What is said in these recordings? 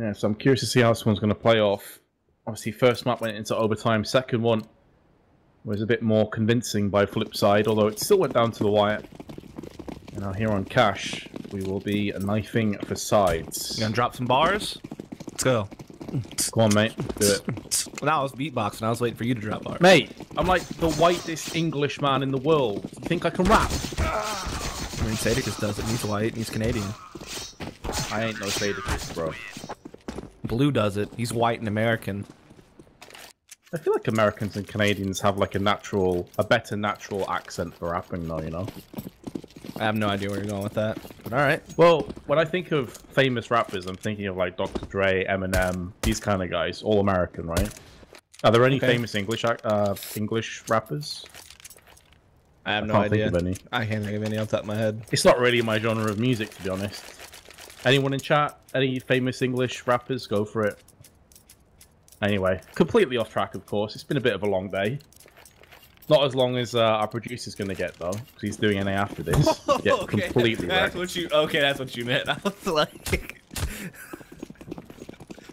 Yeah, so I'm curious to see how this one's going to play off. Obviously, first map went into overtime. Second one was a bit more convincing by Flipside, although it still went down to the wire. And now here on Cash, we will be knifing for sides. You gonna drop some bars? Let's go. Come on, mate. Do it. Now I was beatboxing. I was waiting for you to drop bars. Mate, I'm like the whitest English man in the world. You think I can rap? I mean, Sadicus does it. He's white and he's Canadian. I ain't no Sadicus, bro. Blue does it. He's white and American. I feel like Americans and Canadians have like a better natural accent for rapping though, you know? I have no idea where you're going with that, but alright. Well, when I think of famous rappers, I'm thinking of like Dr. Dre, Eminem, these kind of guys, all American, right? Are there any famous English rappers? I have no idea. Think of any. I can't think of any off the top of my head. It's not really my genre of music, to be honest. Anyone in chat? Any famous English rappers? Go for it. Anyway, completely off track, of course. It's been a bit of a long day. Not as long as our producer's going to get, though, because he's doing NA after this. Get completely that's wrecked. what you. Okay, that's what you meant. I was like,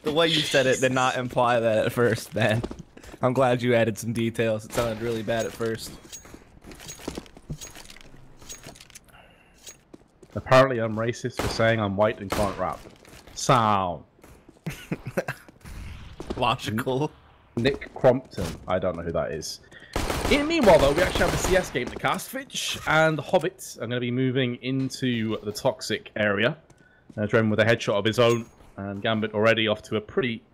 the way you said it did not imply that at first, man. I'm glad you added some details. It sounded really bad at first. Apparently, I'm racist for saying I'm white and can't rap. Sound. Logical. Nick Crompton. I don't know who that is. Meanwhile, though, we actually have a CS game to cast. Fitch and Hobbit are going to be moving into the toxic area. Dren with a headshot of his own, and Gambit already off to a pretty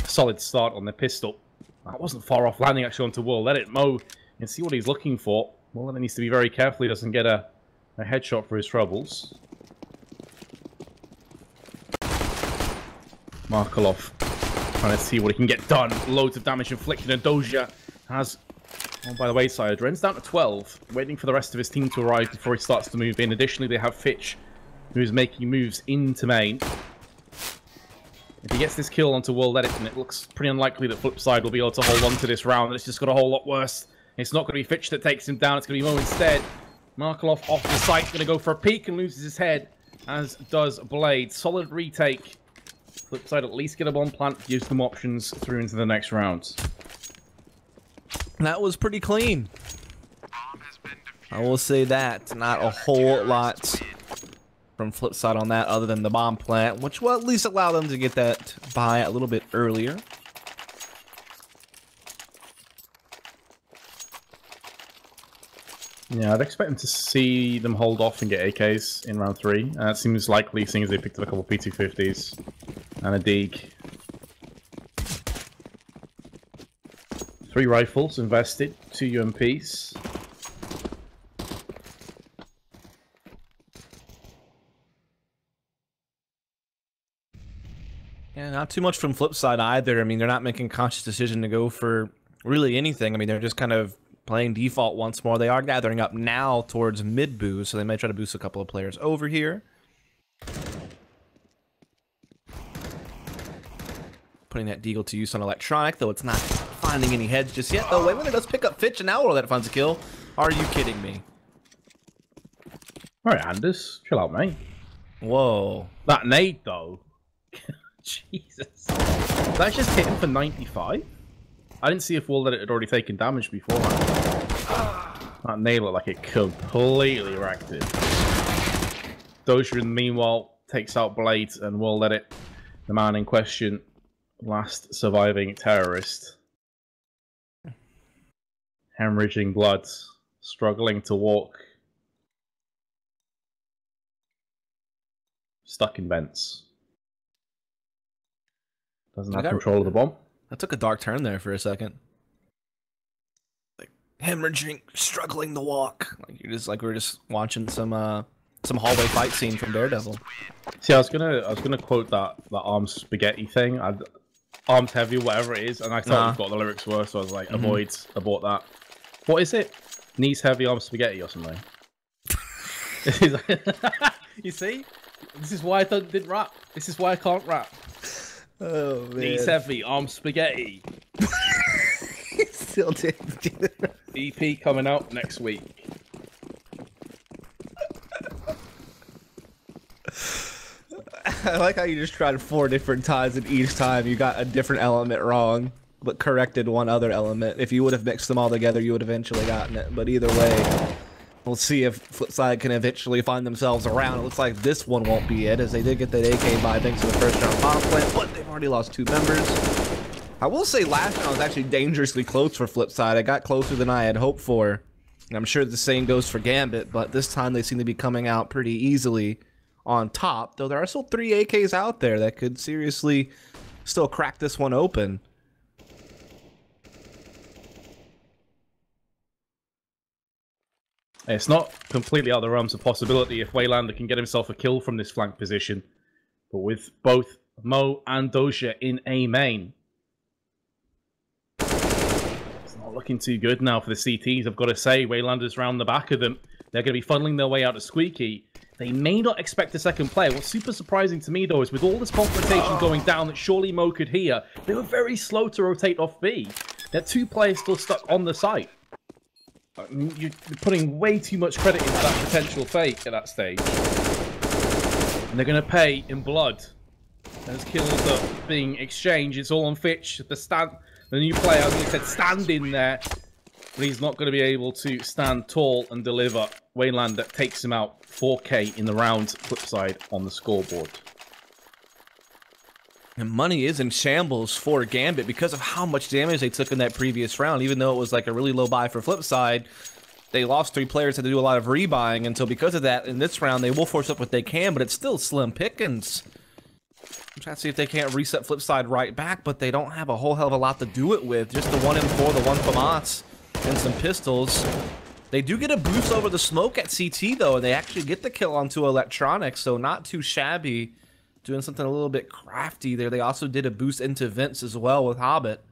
solid start on the pistol. That wasn't far off landing actually onto Will. Let it Mo and see what he's looking for. Will needs to be very careful he doesn't get a headshot for his troubles. Markelov trying to see what he can get done. Loads of damage inflicted, and Doja has, oh, by the wayside. Dren's down to 12, waiting for the rest of his team to arrive before he starts to move in. Additionally, they have Fitch, who's making moves into main. If he gets this kill onto World Edit, and it looks pretty unlikely that Flipside will be able to hold on to this round, it's just got a whole lot worse. It's not going to be Fitch that takes him down, it's going to be Mo instead. Markelov off the site, going to go for a peek and loses his head, as does Blade. Solid retake. Flipside at least get a bomb plant, gives them options through into the next round. That was pretty clean. I will say that. Not a whole lot from Flipside on that other than the bomb plant, which will at least allow them to get that by a little bit earlier. Yeah, I'd expect them to see them hold off and get AKs in round 3. It seems likely, seeing as they picked up a couple of P250s and a Deeg. 3 rifles invested, 2 UMPs. Yeah, not too much from Flipside either. I mean, they're not making a conscious decision to go for really anything. I mean, they're just kind of playing default once more. They are gathering up now towards mid boost, so they may try to boost a couple of players over here. Putting that Deagle to use on Electronic, though it's not finding any heads just yet. Oh, wait, when it does pick up Fitch, and now all that finds a kill. Are you kidding me? Alright, Anders, chill out, mate. Whoa. That nade, though. Jesus. That just hit him for 95? I didn't see if World had already taken damage beforehand. That nade looked like it completely wrecked it. Doja, meanwhile, takes out Blade and World Edit, the man in question, last surviving terrorist. Hemorrhaging blood, struggling to walk. Stuck in vents. Doesn't have control of the bomb. That took a dark turn there for a second. Like hemorrhaging, struggling to walk. Like you're just like we're just watching some hallway fight scene from Daredevil. See, I was gonna quote that arms spaghetti thing. Arms heavy, whatever it is, and I thought what the lyrics were, so I was like, abort that. What is it? Knees heavy, arms spaghetti, or something. You see? This is why I didn't rap. This is why I can't rap. Oh man. Knees heavy, arms spaghetti. Still did. EP coming out next week. I like how you just tried 4 different times, and each time you got a different element wrong, but corrected one other element. If you would have mixed them all together, you would have eventually gotten it. But either way, we'll see if Flipside can eventually find themselves around. It looks like this one won't be it, as they did get that AK buy thanks to the first round bomb plant, but they've already lost 2 members. I will say last round was actually dangerously close for Flipside. It got closer than I had hoped for. And I'm sure the same goes for Gambit, but this time they seem to be coming out pretty easily on top, though there are still 3 AKs out there that could seriously still crack this one open. It's not completely out of the realms of possibility if Waylander can get himself a kill from this flank position. But with both Mo and Doja in A main, it's not looking too good now for the CTs. I've got to say, Waylander's round the back of them. They're going to be funneling their way out of Squeaky. They may not expect a second player. What's super surprising to me, though, is with all this confrontation going down that surely Mo could hear, they were very slow to rotate off B. There are 2 players still stuck on the site. I mean, you're putting way too much credit into that potential fake at that stage. And they're going to pay in blood. As kills are being exchanged, it's all on Fitch. The new player, as he said, stand in there. But he's not going to be able to stand tall and deliver. Waylander takes him out 4K in the round. Flipside on the scoreboard. And money is in shambles for Gambit because of how much damage they took in that previous round. Even though it was like a really low buy for Flipside, they lost 3 players, had to do a lot of rebuying. And so because of that, in this round, they will force up what they can, but it's still slim pickings. I'm trying to see if they can't reset Flipside right back, but they don't have a whole hell of a lot to do it with. Just the 1 M4, the 1 FAMAS, and some pistols. They do get a boost over the smoke at CT, though, and they actually get the kill onto electronics, so not too shabby. Doing something a little bit crafty there. They also did a boost into Vince as well with Hobbit.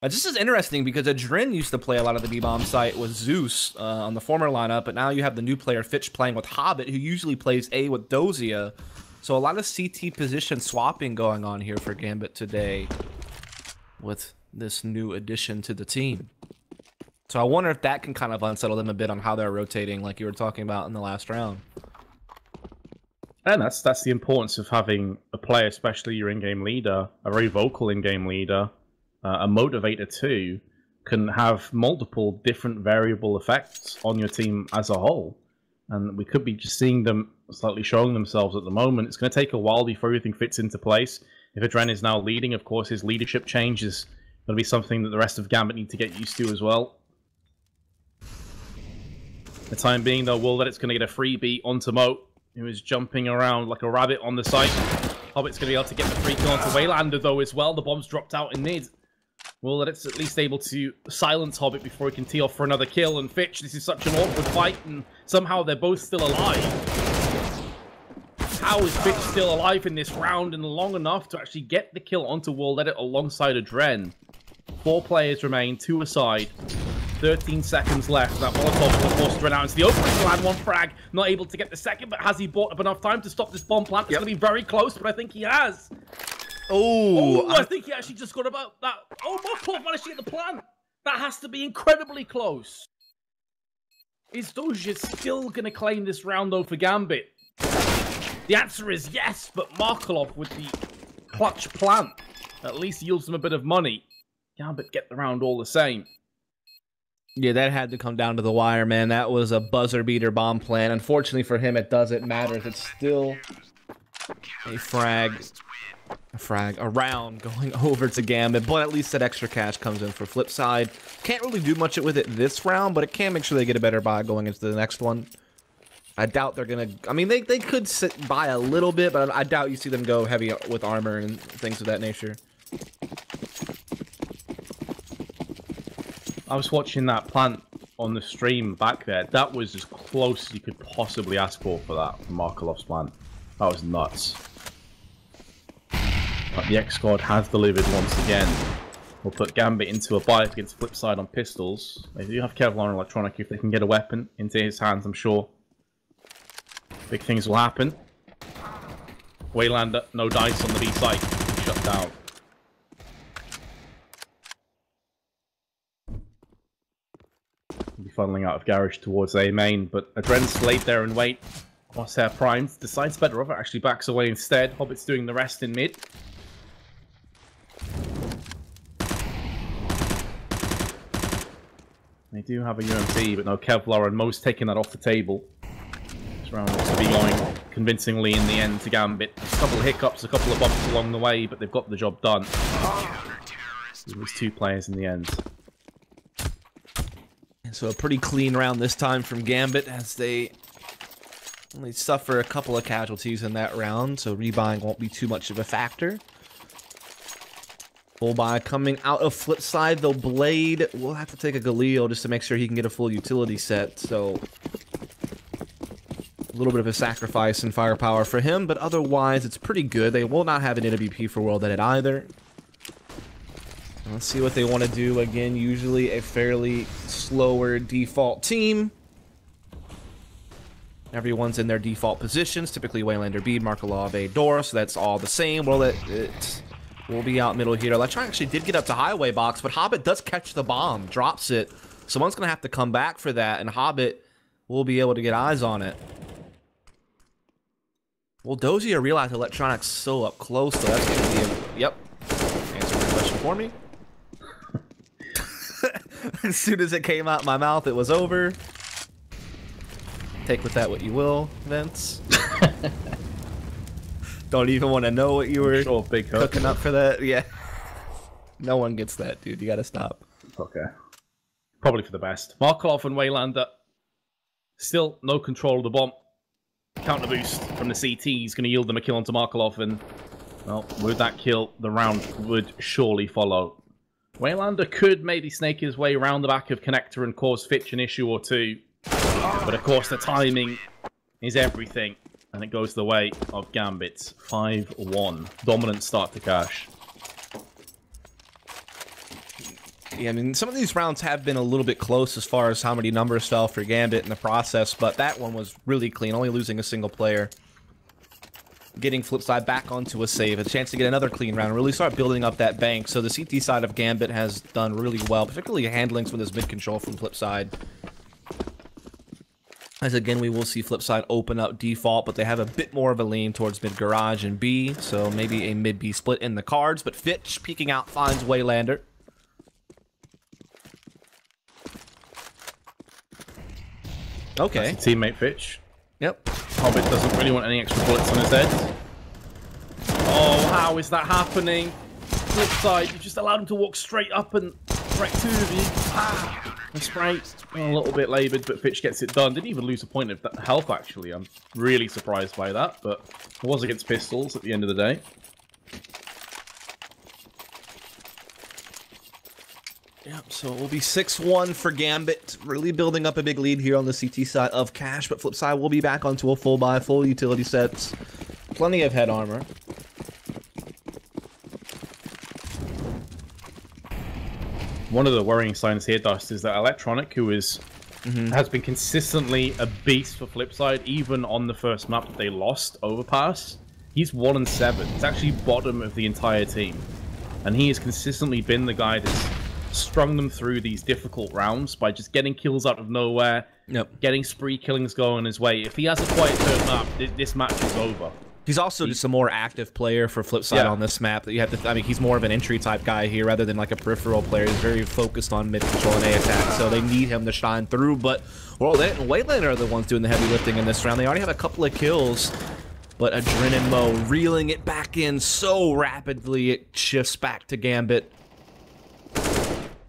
This is interesting because Adrin used to play a lot of the B-bomb site with Zeus on the former lineup, but now you have the new player Fitch playing with Hobbit, who usually plays A with Dozia. So a lot of CT position swapping going on here for Gambit today with this new addition to the team. So I wonder if that can kind of unsettle them a bit on how they're rotating like you were talking about in the last round. And that's the importance of having a player, especially your in-game leader, a very vocal in-game leader, a motivator too, can have multiple different variable effects on your team as a whole. And we could be just seeing them slightly showing themselves at the moment. It's going to take a while before everything fits into place. If Adren is now leading, of course, his leadership change is going to be something that the rest of Gambit need to get used to as well. For the time being, though, Will that it's going to get a freebie onto Mo, who is jumping around like a rabbit on the site. Hobbit's going to be able to get the free kill onto Waylander, though, as well. The bomb's dropped out in mid. Will that it's at least able to silence Hobbit before he can tee off for another kill. And Fitch, this is such an awkward fight, and somehow they're both still alive. How is Fitch still alive in this round and long enough to actually get the kill onto Will Edit alongside Adren? 4 players remain, 2 aside. 13 seconds left. That Molotov will force Adren out into the open. He'll land 1 frag. Not able to get the second, but has he bought up enough time to stop this bomb plant? It's going to be very close, but I think he has. Oh, I think he actually just got about that. Oh, Molotov managed to get the plant. That has to be incredibly close. Is Doja still going to claim this round, though, for Gambit? The answer is yes, but Markelov with the clutch plant at least yields them a bit of money. Gambit get the round all the same. Yeah, that had to come down to the wire, man. That was a buzzer beater bomb plan. Unfortunately for him, it doesn't matter. It's still a round going over to Gambit, but at least that extra cash comes in for Flipside. Can't really do much with it this round, but it can make sure they get a better buy going into the next one. I doubt they're gonna. I mean, they could sit by a little bit, but I doubt you see them go heavy with armor and things of that nature. I was watching that plant on the stream back there. That was as close as you could possibly ask for that, from Markelov's plant. That was nuts. But the X-Squad has delivered once again. We'll put Gambit into a bite against Flipside on pistols. They do have Kevlar and Electronic. If they can get a weapon into his hands, I'm sure big things will happen. Waylander, no dice on the B site. Shut down. Be funneling out of garage towards A main, but Adren's laid there and wait. Crosshair primed, decides better off, actually backs away instead. Hobbit's doing the rest in mid. They do have a UMT, but no Kevlar, and Mo's taking that off the table. This round looks to be going convincingly in the end to Gambit. A couple of hiccups, a couple of bumps along the way, but they've got the job done. It was 2 players in the end. And so a pretty clean round this time from Gambit, as they only suffer a couple of casualties in that round, so rebuying won't be too much of a factor. Full buy coming out of Flipside, though Blade will have to take a Galil just to make sure he can get a full utility set, so a little bit of a sacrifice in firepower for him, but otherwise it's pretty good. They will not have an NWP for World Edit either. Let's see what they want to do. Again, usually a fairly slower default team. Everyone's in their default positions, typically Waylander B, Markelov A, Dora, so that's all the same. Well, it will be out middle here. Electron actually did get up to highway box, but Hobbit does catch the bomb, drops it. Someone's going to have to come back for that, and Hobbit will be able to get eyes on it. Well, Dozier realized Electronic's so up close, so that's going to be a... Yep. Answer my question for me. As soon as it came out my mouth, it was over. Take with that what you will, Vince. Don't even want to know what you were cooking up for that. Yeah. No one gets that, dude. You got to stop. Okay. Probably for the best. Markelov and Waylander. Still no control of the bomb. Counter boost from the CT is going to yield them a kill onto Markelov, and, well, with that kill, the round would surely follow. Waylander could maybe snake his way around the back of Connector and cause Fitch an issue or two. But of course, the timing is everything, and it goes the way of Gambit. 5-1. Dominant start to Cash. Yeah, I mean, some of these rounds have been a little bit close as far as how many numbers fell for Gambit in the process, but that one was really clean, only losing a single player. Getting Flipside back onto a save, a chance to get another clean round, really start building up that bank. So the CT side of Gambit has done really well, particularly handling some of this mid-control from Flipside. As again, we will see Flipside open up default, but they have a bit more of a lean towards mid-garage and B, so maybe a mid-B split in the cards. But Fitch, peeking out, finds Waylander. Okay. That's teammate Fitch. Yep. Hobbit doesn't really want any extra bullets on his head. Oh, how is that happening? Flipside, you just allowed him to walk straight up and right 2 of you. Ah, and spray. A little bit laboured, but Fitch gets it done. Didn't even lose a point of health, actually. I'm really surprised by that, but it was against pistols at the end of the day. Yep, so it will be 6-1 for Gambit, really building up a big lead here on the CT side of Cash, but Flipside will be back onto a full buy, full utility sets, plenty of head armor. One of the worrying signs here, Dust, is that Electronic, who is has been consistently a beast for Flipside, even on the first map that they lost, Overpass, he's 1-7. He's actually bottom of the entire team, and he has consistently been the guy that's strung them through these difficult rounds by just getting kills out of nowhere, getting spree killings going his way. If he has a quiet third map, this match is over. He's also just a more active player for Flipside on this map. That you have to. I mean, he's more of an entry type guy here rather than like a peripheral player. He's very focused on mid control and A attack, so they need him to shine through. But World Edit and Waylander are the ones doing the heavy lifting in this round. They already have a couple of kills, but Adren and Mo reeling it back in so rapidly it shifts back to Gambit.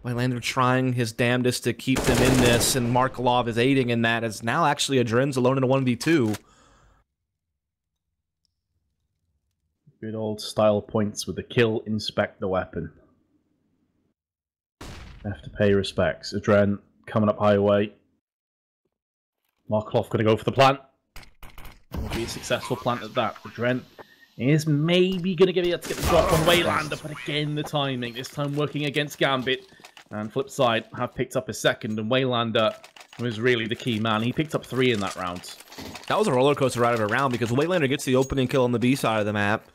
Waylander trying his damnedest to keep them in this, and Markelov is aiding in that, as now actually Adren's alone in a 1v2. Good old style points with the kill, inspect the weapon. Have to pay respects. Adren coming up highway. Markelov going to go for the plant. Will be a successful plant at that. Adren is maybe going to get the drop on Waylander, but again the timing. This time working against Gambit. And Flipside have picked up a second, and Waylander was really the key man. He picked up 3 in that round. That was a roller coaster ride of a round, because Waylander gets the opening kill on the B side of the map.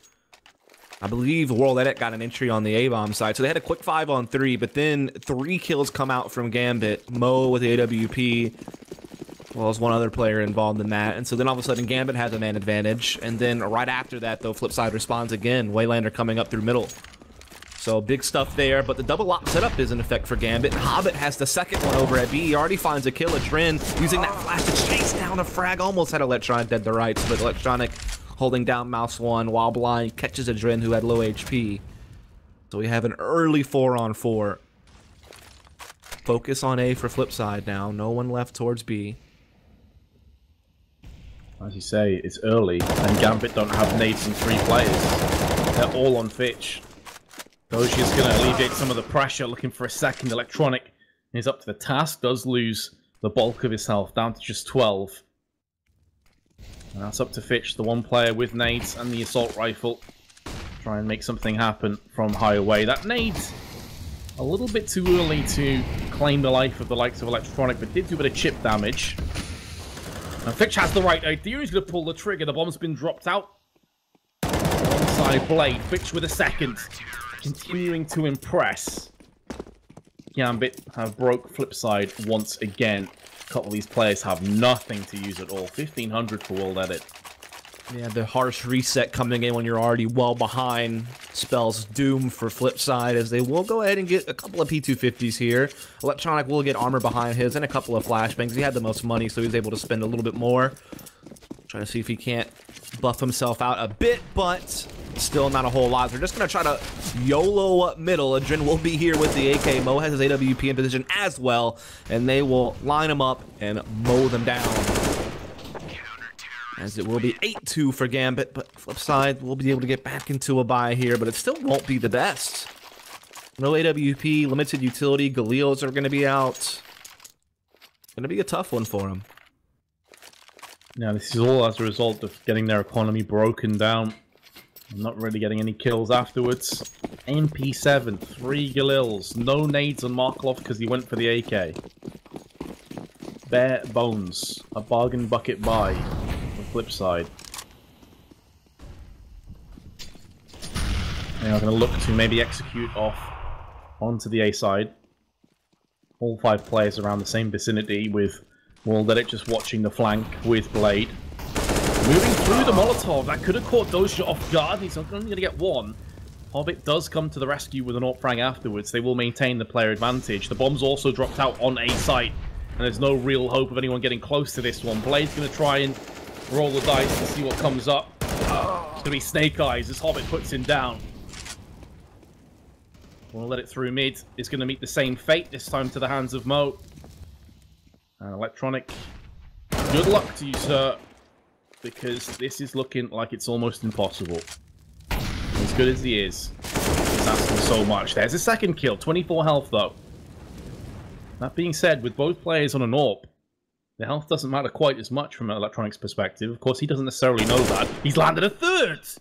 I believe World Edit got an entry on the A-bomb side, so they had a quick 5-on-3, but then 3 kills come out from Gambit. Mo with the AWP, well as one other player involved in that. And so then all of a sudden Gambit has a man advantage. And then right after that, though, Flipside responds again. Waylander coming up through middle. So big stuff there, but the double lock setup is in effect for Gambit. Hobbit has the second one over at B. He already finds a kill. Adren using that flash to chase down a frag. Almost had Electronic dead to rights, but Electronic holding down mouse 1 while blind catches Adren, who had low HP. So we have an early 4-on-4. Focus on A for Flipside now. No one left towards B. As you say, it's early, and Gambit don't have nades and 3 players. They're all on Fitch. Doji's going to alleviate some of the pressure, looking for a second. Electronic is up to the task, does lose the bulk of his health, down to just 12. And that's up to Fitch, the one player with nades and the assault rifle. Try and make something happen from high away. That nade's a little bit too early to claim the life of the likes of Electronic, but did do a bit of chip damage. And Fitch has the right idea. He's going to pull the trigger. The bomb's been dropped out. Onside Blade. Fitch with a second. Continuing to impress. Gambit have broke Flipside once again. A couple of these players have nothing to use at all. 1500 for World Edit. Yeah, the harsh reset coming in when you're already well behind spells doom for Flipside, as they will go ahead and get a couple of P250s here. Electronic will get armor behind his and a couple of flashbangs. He had the most money, so he was able to spend a little bit more. Trying to see if he can't buff himself out a bit, but still not a whole lot. They're just going to try to YOLO up middle. Adren will be here with the AK. Mo has his AWP in position as well, and they will line him up and mow them down. As it will be 8-2 for Gambit, but Flipside will be able to get back into a bye here, but it still won't be the best. No AWP, limited utility, Galeos are going to be out. Going to be a tough one for him. Now, this is all as a result of getting their economy broken down. I'm not really getting any kills afterwards. MP7, 3 Galils, no nades on Markov because he went for the AK. Bare bones, a bargain bucket buy. Flipside. They are going to look to maybe execute off onto the A side. All 5 players around the same vicinity, with World Edit just watching the flank with Blade. Moving through the Molotov, that could have caught Doja off guard. He's only going to get 1. Hobbit does come to the rescue with an AWP frag afterwards. They will maintain the player advantage. The bomb's also dropped out on A site, and there's no real hope of anyone getting close to this one. Blade's going to try and roll the dice and see what comes up. It's going to be Snake Eyes as Hobbit puts him down. We'll let it through mid. It's going to meet the same fate, this time to the hands of Mo. And Electronic, good luck to you, sir, because this is looking like it's almost impossible. As good as he is, he's asking so much. There's a second kill, 24 health though. That being said, with both players on an AWP, the health doesn't matter quite as much from an Electronic's perspective. Of course, he doesn't necessarily know that. He's landed a 3rd!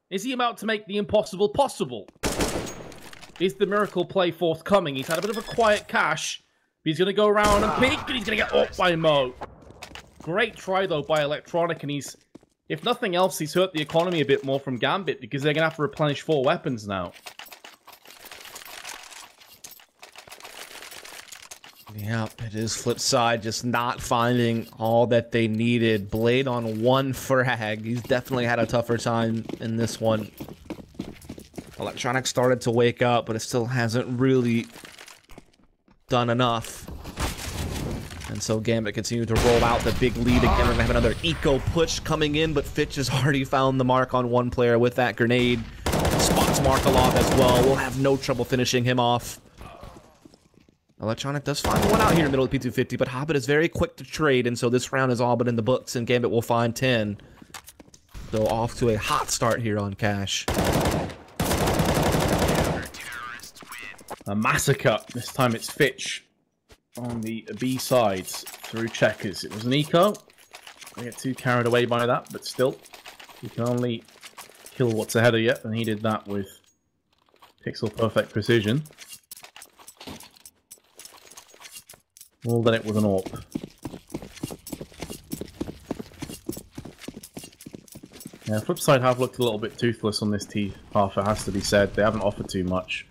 Is he about to make the impossible possible? Is the miracle play forthcoming? He's had a bit of a quiet cache. He's going to go around and peek, and he's going to get up by Mo. Great try, though, by Electronic, and he's, if nothing else, he's hurt the economy a bit more from Gambit, because they're going to have to replenish 4 weapons now. Yep, it is Flipside just not finding all that they needed. Blade on 1 frag. He's definitely had a tougher time in this one. Electronic started to wake up, but it still hasn't really done enough. And so Gambit continued to roll out the big lead again. We're going to have another eco push coming in, but Fitch has already found the mark on 1 player with that grenade. Spots Markelov as well. We'll have no trouble finishing him off. Electronic does find 1 out here in the middle of P250, but Hobbit is very quick to trade, and so this round is all but in the books, and Gambit will find 10. So off to a hot start here on Cash. A massacre. This time it's Fitch on the B sides through checkers. It was an eco. I get too carried away by that, but still, you can only kill what's ahead of you, and he did that with pixel perfect precision. We'll let it with an AWP. Yeah, Flipside have looked a little bit toothless on this T half, it has to be said. They haven't offered too much.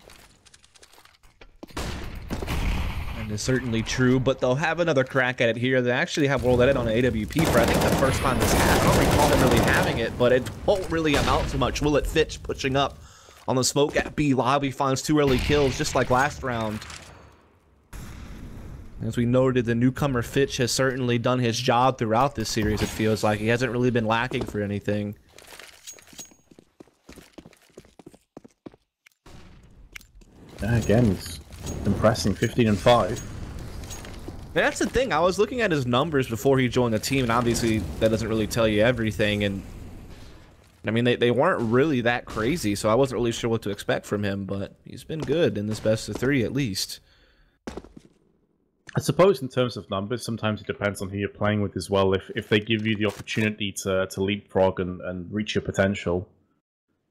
That is certainly true, but they'll have another crack at it here. They actually have World Edit on an AWP for, I think, the first time this happened. I don't recall them really having it, but it won't really amount to much. Will it Fitch pushing up on the smoke at B. Lobby finds 2 early kills, just like last round. As we noted, the newcomer Fitch has certainly done his job throughout this series, it feels like. He hasn't really been lacking for anything. Yeah, again, he's impressing, 15 and 5. That's the thing. I was looking at his numbers before he joined the team, and obviously that doesn't really tell you everything. And I mean, they weren't really that crazy, so I wasn't really sure what to expect from him, but he's been good in this best of 3 at least. I suppose in terms of numbers, sometimes it depends on who you're playing with as well. If they give you the opportunity to leapfrog and reach your potential.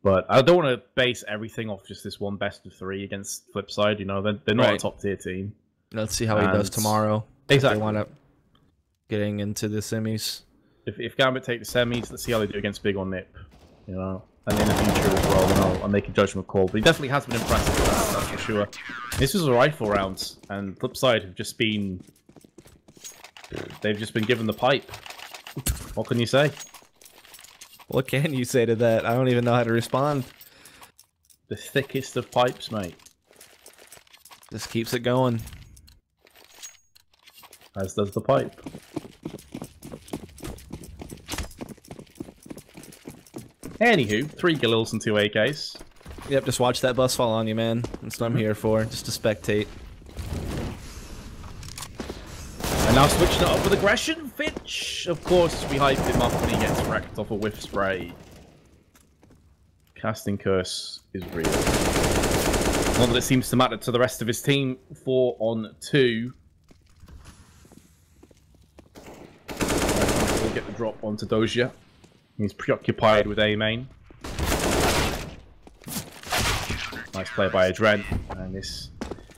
But I don't want to base everything off just this one best of 3 against Flipside. You know, they're not a top tier team. Let's see how he does tomorrow. Exactly. If they wind up getting into the semis. If Gambit take the semis, let's see how they do against Big or Nip. You know, and in the future as well, then I'll make a judgment call. But he definitely has been impressive, that's for sure. This was a rifle round, and Flipside have just been... They've just been given the pipe. What can you say? What can you say to that? I don't even know how to respond. The thickest of pipes, mate. Just keeps it going. As does the pipe. Anywho, 3 Galils and 2 AKs. Yep, just watch that bus fall on you, man. That's what I'm here for, just to spectate. And now switching it up with aggression, Fitch. Of course, we hype him up when he gets wrecked off a whiff spray. Casting curse is real. Not that it seems to matter to the rest of his team. 4 on 2. We'll get the drop onto Doja. He's preoccupied with A main. Nice play by Adren. And this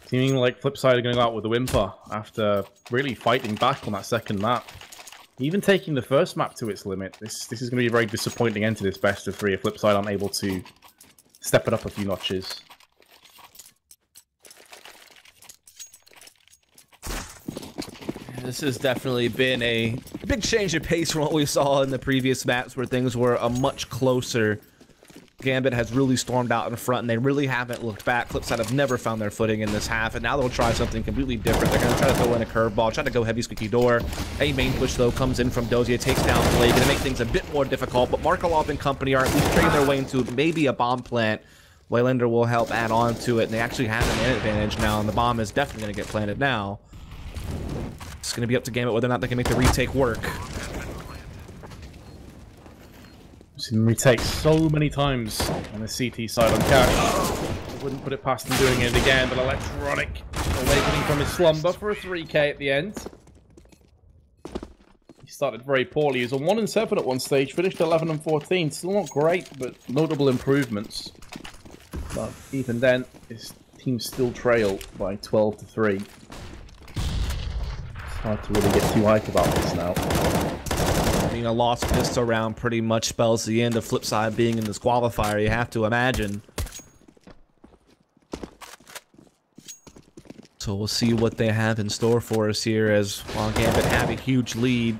seeming like Flipside are going to go out with a whimper after really fighting back on that second map. Even taking the first map to its limit. This is going to be a very disappointing end to this best of 3 if Flipside aren't able to step it up a few notches. This has definitely been a big change of pace from what we saw in the previous maps where things were a much closer. Gambit has really stormed out in front and they really haven't looked back. Flipside have never found their footing in this half and now they'll try something completely different. They're going to try to throw in a curveball, try to go heavy squeaky door. A main push though comes in from Dozier, takes down Blade, going to make things a bit more difficult, but Markelov and company are at least trading their way into maybe a bomb plant. Waylander will help add on to it and they actually have an advantage now and the bomb is definitely going to get planted now. It's going to be up to Gambit whether or not they can make the retake work. I've seen them retake so many times on the CT side on Cash. I wouldn't put it past them doing it again, but Electronic awakening from his slumber for a 3k at the end. He started very poorly. He was on 1 and 7 at one stage, finished 11 and 14. Still not great, but notable improvements. But even then, his team still trail by 12 to 3. Hard to really get too hyped about this now. Being a lost pistol round pretty much spells the end of Flipside being in this qualifier, you have to imagine. So we'll see what they have in store for us here as while Gambit have a huge lead.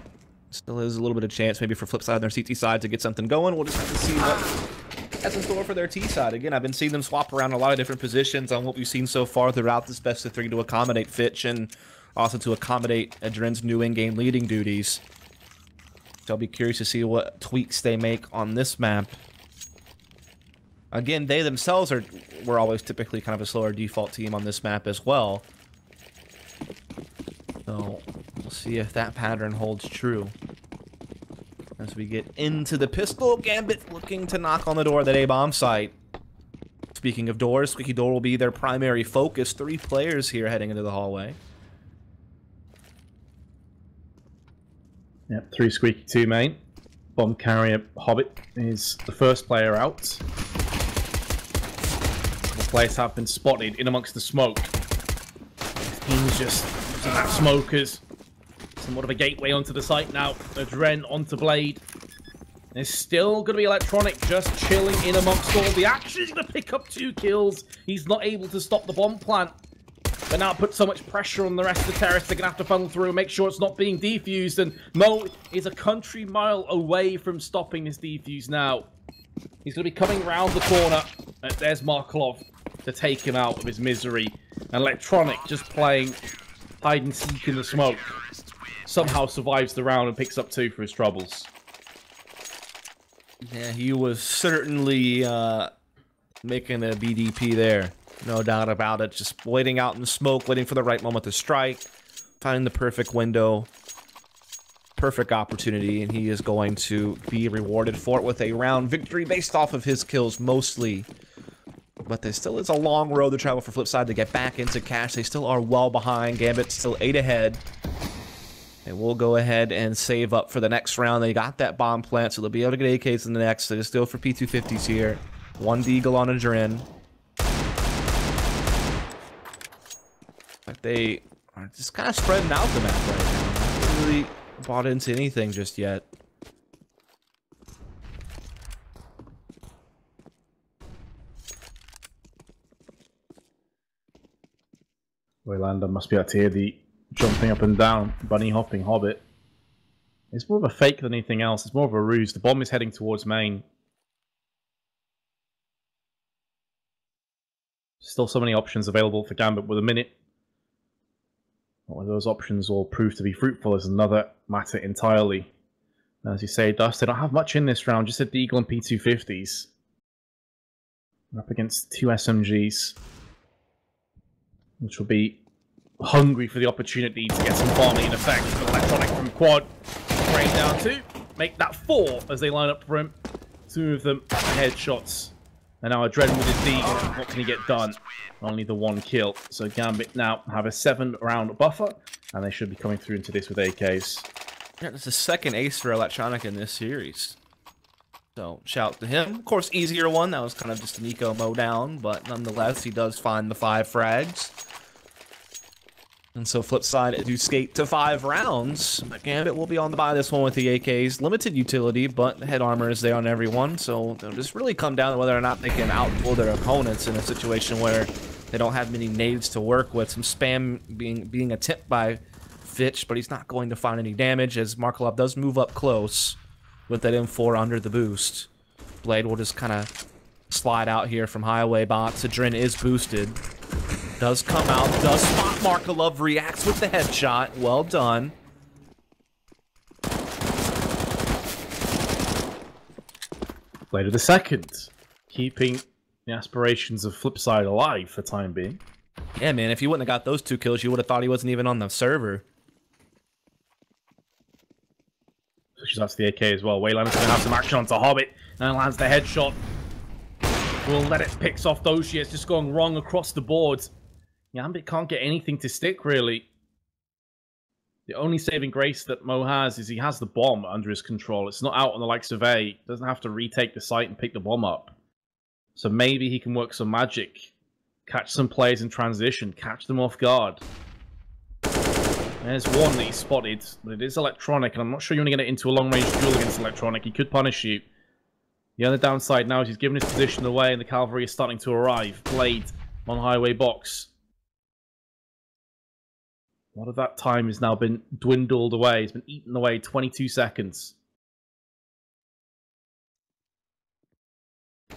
Still is a little bit of chance maybe for Flipside on their CT side to get something going. We'll just have to see what that's in store for their T side. Again, I've been seeing them swap around a lot of different positions on what we've seen so far throughout this best of 3 to accommodate Fitch and also to accommodate Adren's new in-game leading duties. So I'll be curious to see what tweaks they make on this map. Again, they themselves were always typically kind of a slower default team on this map as well. So we'll see if that pattern holds true. As we get into the pistol, Gambit looking to knock on the door of that A-bomb site. Speaking of doors, Squeaky Door will be their primary focus. 3 players here heading into the hallway. Yep, 3 Squeaky 2 main. Bomb carrier Hobbit is the first player out. The players have been spotted in amongst the smoke. His team's just using that smoke as somewhat of a gateway onto the site now. Adren onto Blade. There's still going to be Electronic just chilling in amongst all the action. He's going to pick up 2 kills. He's not able to stop the bomb plant. But now put so much pressure on the rest of the terrace, they're going to have to funnel through and make sure it's not being defused. And Mo is a country mile away from stopping this defuse now. He's going to be coming around the corner. There's Markelov to take him out of his misery. And Electronic just playing hide and seek in the smoke. Somehow survives the round and picks up 2 for his troubles. Yeah, he was certainly making a BDP there. No doubt about it. Just waiting out in the smoke, waiting for the right moment to strike, finding the perfect window, perfect opportunity, and he is going to be rewarded for it with a round victory based off of his kills mostly. But there still is a long road to travel for Flipside to get back into cash. They still are well behind. Gambit still 8 ahead. And we'll go ahead and save up for the next round. They got that bomb plant, so they'll be able to get AKs in the next. So just go for P250s here. 1 Deagle on a Dren. But they are just kind of spreading out the map right now. Not really bought into anything just yet. Waylander must be able to hear the jumping up and down, bunny hopping Hobbit. It's more of a fake than anything else. It's more of a ruse. The bomb is heading towards main. Still so many options available for Gambit with a minute. Whether those options will prove to be fruitful is another matter entirely. As you say, Dust, they don't have much in this round, just a Deagle and P250s. They're up against 2 SMGs, which will be hungry for the opportunity to get some bombing in effect. Electronic from Quad, rain down 2, make that 4 as they line up for him. 2 of them headshots. And now Adren with his Deagle, what can he get done? Only the 1 kill. So Gambit now have a 7-round buffer, and they should be coming through into this with AKs. Yeah, that's the second ace for Electronic in this series. So, shout to him. Of course, easier one. That was kind of just an eco mow down, but nonetheless, he does find the 5 frags. And so, Flipside do skate to 5 rounds. But Gambit will be on the buy this one with the AKs. Limited utility, but head armor is there on everyone. So, it'll just really come down to whether or not they can outduel their opponents in a situation where they don't have many nades to work with. Some spam being attempted by Fitch, but he's not going to find any damage as Markelov does move up close with that M4 under the boost. Blade will just kind of slide out here from highway box. Adren is boosted. Does come out, does spot Markelov, reacts with the headshot. Well done. Blade of the second, keeping the aspirations of Flipside alive for the time being. Yeah, man, if you wouldn't have got those 2 kills, you would have thought he wasn't even on the server. Pushes out to the AK as well. Waylander's going to have some action onto Hobbit, and lands the headshot. Will let it picks off Doshi. It's just going wrong across the board. Gambit can't get anything to stick, really. The only saving grace that Mo has is he has the bomb under his control. It's not out on the likes of A. He doesn't have to retake the site and pick the bomb up. So maybe he can work some magic. Catch some players in transition. Catch them off guard. There's one that he spotted, but it is Electronic, and I'm not sure you want to get it into a long-range duel against Electronic. He could punish you. The other downside now is he's given his position away, and the cavalry is starting to arrive. Blade on highway box. A lot of that time has now been dwindled away. It's been eaten away. 22 seconds.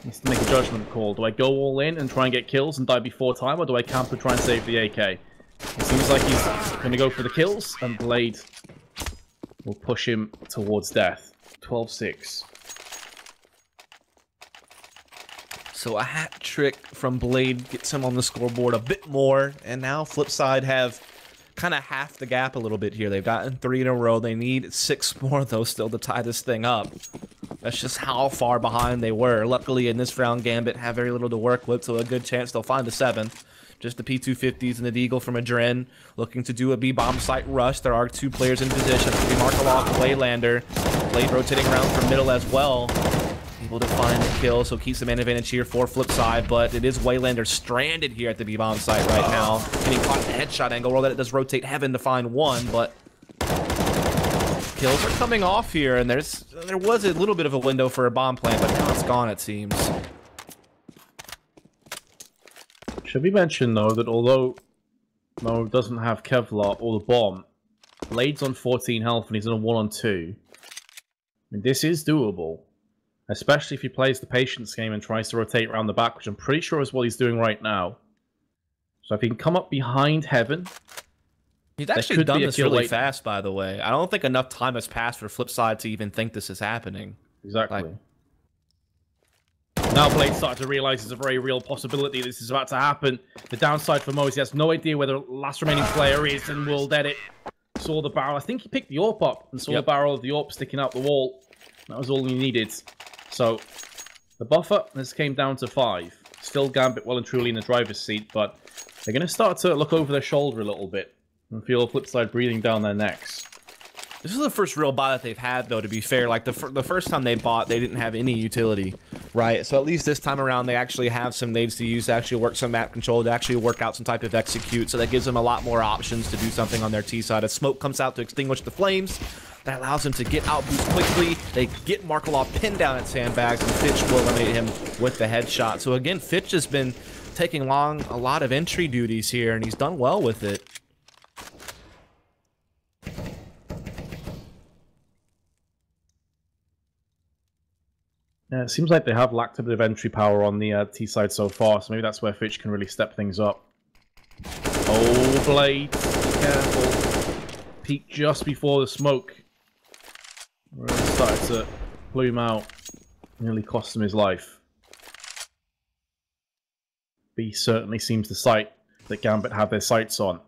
Needs to make a judgment call. Do I go all in and try and get kills and die before time, or do I camp and try and save the AK? It seems like he's going to go for the kills, and Blade will push him towards death. 12-6. So a hat trick from Blade gets him on the scoreboard a bit more, and now Flipside have kind of half the gap a little bit here. They've gotten 3 in a row. They need 6 more, though, still to tie this thing up. That's just how far behind they were. Luckily, in this round, Gambit have very little to work with, so a good chance they'll find the 7th. Just the P250s and the Deagle from Adren looking to do a B-bomb site rush. There are 2 players in position. It's going to be Markelov and Waylander. Blade rotating around from middle as well. Able to find the kill, so keeps the man advantage here for Flipside, but it is Waylander stranded here at the B-bomb site right now. Getting caught in the headshot angle. Roll that it does rotate heaven to find 1, but kills are coming off here, and there was a little bit of a window for a bomb plant, but now it's gone, it seems. Should be mentioned, though, that although Mo doesn't have Kevlar or the bomb. Blade's on 14 health and he's on a 1-on-2. I mean, this is doable. Especially if he plays the patience game and tries to rotate around the back, which I'm pretty sure is what he's doing right now. So if he can come up behind Heaven... He's actually done this really fast, by the way. I don't think enough time has passed for Flipside to even think this is happening. Exactly. Now Blade started to realize there's a very real possibility this is about to happen. The downside for Mo is he has no idea where the last remaining player is and will dead it. Saw the barrel. I think he picked the AWP up and saw the barrel of the AWP sticking out the wall. That was all he needed. So the buffer has came down to 5. Still Gambit well and truly in the driver's seat, but they're going to start to look over their shoulder a little bit and feel Flipside breathing down their necks. This is the first real buy that they've had, though, to be fair. Like, the first time they bought, they didn't have any utility, right? So at least this time around, they actually have some nades to use to actually work some map control, to actually work out some type of execute. So that gives them a lot more options to do something on their T side. As smoke comes out to extinguish the flames, that allows them to get out boost quickly. They get Markelov pinned down at sandbags, and Fitch will eliminate him with the headshot. So again, Fitch has been taking a lot of entry duties here, and he's done well with it. Yeah, it seems like they have lacked a bit of entry power on the T side so far, so maybe that's where Fitch can really step things up. Oh, Blade, be careful. Peek just before the smoke. Really started to plume out. Nearly cost him his life. B certainly seems the site that Gambit have their sights on.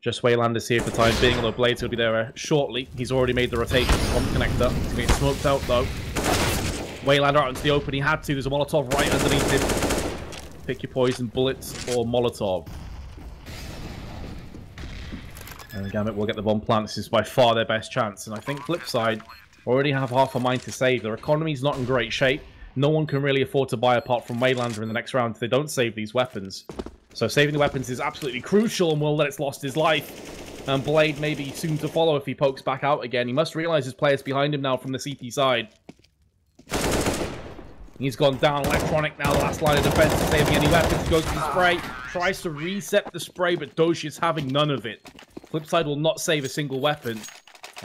Just Waylander's here for the time being, although Blade's will be there shortly. He's already made the rotation from connector. He's going to get smoked out, though. Waylander out into the open. He had to. There's a Molotov right underneath him. Pick your poison, bullets or Molotov. And Gambit will get the bomb plant. This is by far their best chance. And I think Flipside already have half a mind to save. Their economy's not in great shape. No one can really afford to buy apart from Waylander in the next round if they don't save these weapons. So saving the weapons is absolutely crucial, and Will let it's lost his life. And Blade may be soon to follow if he pokes back out again. He must realize his player's behind him now from the CT side. He's gone down. Electronic now, the last line of defense, saving any weapons. Goes for the spray. Tries to reset the spray, but Doshi is having none of it. Flipside will not save a single weapon.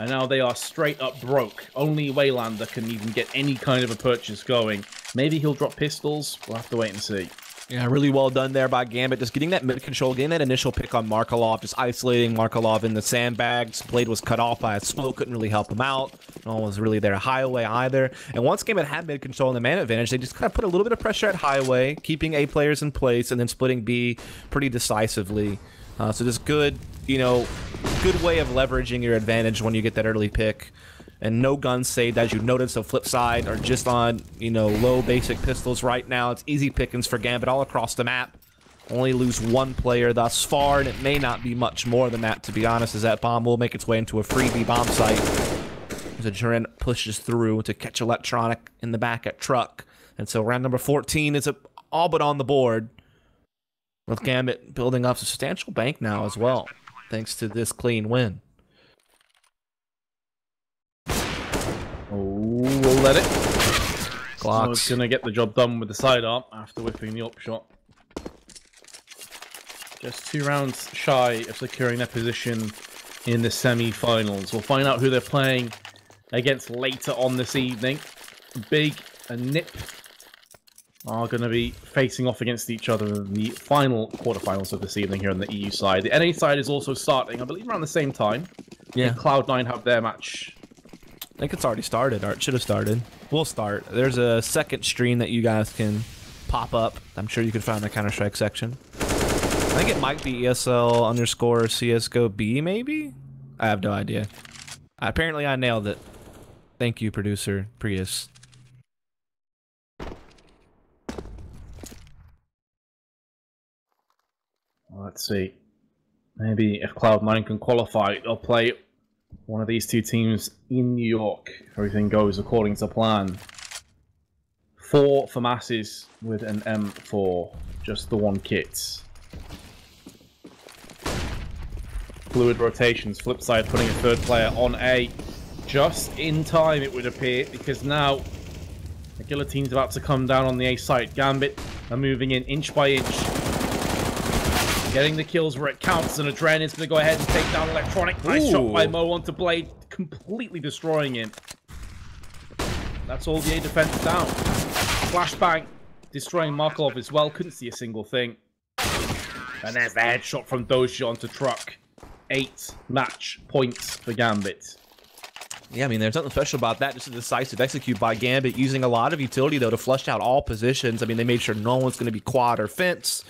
And now they are straight up broke. Only Waylander can even get any kind of a purchase going. Maybe he'll drop pistols. We'll have to wait and see. Yeah, really well done there by Gambit. Just getting that mid control, getting that initial pick on Markelov, just isolating Markelov in the sandbags. Blade was cut off by a smoke, couldn't really help him out. No one was really there at Highway either. And once Gambit had mid control and the man advantage, they just kind of put a little bit of pressure at Highway, keeping A players in place, and then splitting B pretty decisively. So just good, good way of leveraging your advantage when you get that early pick. And no guns saved, as you noted, so Flipside are just on, low basic pistols right now. It's easy pickings for Gambit all across the map. Only lose one player thus far, and it may not be much more than that, to be honest, as that bomb will make its way into a freebie bomb site. As a Duran pushes through to catch Electronic in the back at Truck. And so round number 14 is all but on the board, with Gambit building up a substantial bank now as well, thanks to this clean win. Oh, we'll let it. Glock's going to get the job done with the sidearm after whipping the upshot. Just 2 rounds shy of securing their position in the semi-finals. We'll find out who they're playing against later on this evening. Big and Nip are going to be facing off against each other in the final quarterfinals of this evening here on the EU side. The NA side is also starting, I believe, around the same time. Yeah. Cloud9 have their match. I think it's already started, or it should have started. We'll start. There's a second stream that you guys can pop up. I'm sure you can find in the Counter-Strike section. I think it might be ESL_CSGO B, maybe? I have no idea. Apparently, I nailed it. Thank you, producer Prius. Let's see. Maybe if Cloud9 can qualify, they'll play one of these 2 teams in New York. Everything goes according to plan. 4 for masses with an M4. Just the 1 kit. Fluid rotations. Flipside putting a 3rd player on A. Just in time, it would appear, because now the guillotine's about to come down on the A site. Gambit are moving in inch by inch. Getting the kills where it counts, and Adren is going to go ahead and take down Electronic. Nice shot by Mo onto Blade, completely destroying him. That's all the A defense down. Flashbang, destroying Markov as well. Couldn't see a single thing. And there's the headshot from Doja onto Truck. 8 match points for Gambit. Yeah, I mean, there's nothing special about that. Just a decisive execute by Gambit, using a lot of utility, though, to flush out all positions. I mean, they made sure no one's going to be quad or fence,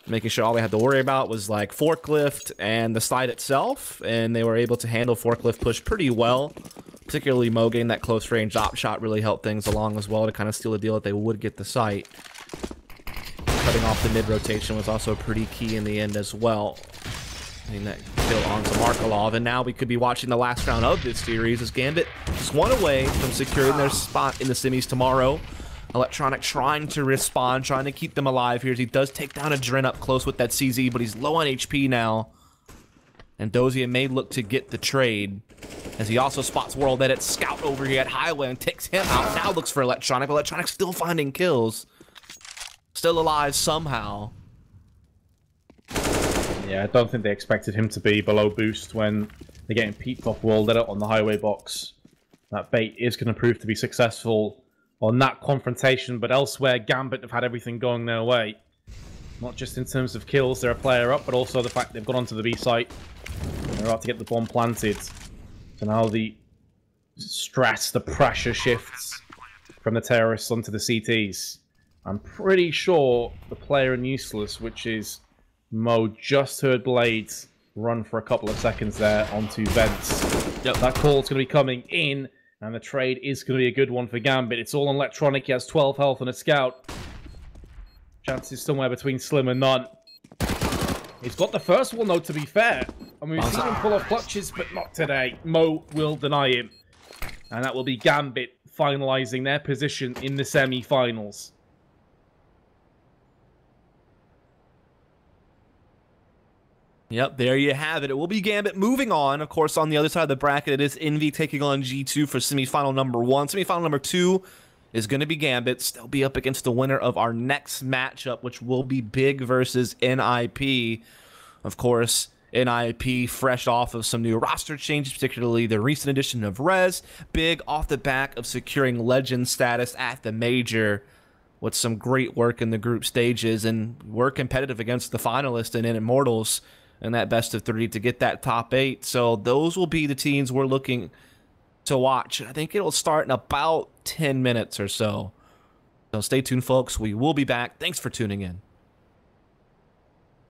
making sure all they had to worry about was, like, forklift and the site itself, and they were able to handle forklift push pretty well. Particularly Mo getting that close-range op shot really helped things along as well to kind of steal a deal that they would get the site. Cutting off the mid-rotation was also pretty key in the end as well. Getting that kill onto Markelov, and now we could be watching the last round of this series as Gambit just one away from securing their spot in the semis tomorrow. Electronic trying to respond, trying to keep them alive here as he does take down Adren up close with that CZ, but he's low on HP now. And Dozier may look to get the trade as he also spots World Edit scout over here at Highway and takes him out. Now looks for Electronic. Electronic still finding kills. Still alive somehow. Yeah, I don't think they expected him to be below boost when they're getting peeped off World Edit on the Highway box. That bait is going to prove to be successful on that confrontation, but elsewhere, Gambit have had everything going their way. Not just in terms of kills, they're a player up, but also the fact they've got onto the B site. They're about to get the bomb planted. So now the stress, the pressure shifts from the terrorists onto the CTs. I'm pretty sure the player in Useless, which is Mo, just heard Blades run for a couple of seconds there onto Vents. Yep. That call's going to be coming in, and the trade is going to be a good one for Gambit. It's all on Electronic. He has 12 health and a scout. Chances somewhere between slim and none. He's got the first one, though, to be fair. I mean, we've seen him pull off clutches, but not today. Mo will deny him. And that will be Gambit finalizing their position in the semi-finals. Yep, there you have it. It will be Gambit moving on. Of course, on the other side of the bracket, it is Envy taking on G2 for semifinal number 1. Semifinal number 2 is going to be Gambit. They'll be up against the winner of our next matchup, which will be Big versus NIP. Of course, NIP fresh off of some new roster changes, particularly the recent addition of Rez. Big off the back of securing legend status at the major with some great work in the group stages, and we're competitive against the finalists and Immortals in that best of 3 to get that top 8. So those will be the teams we're looking to watch. I think it'll start in about 10 minutes or so. So stay tuned, folks. We will be back. Thanks for tuning in.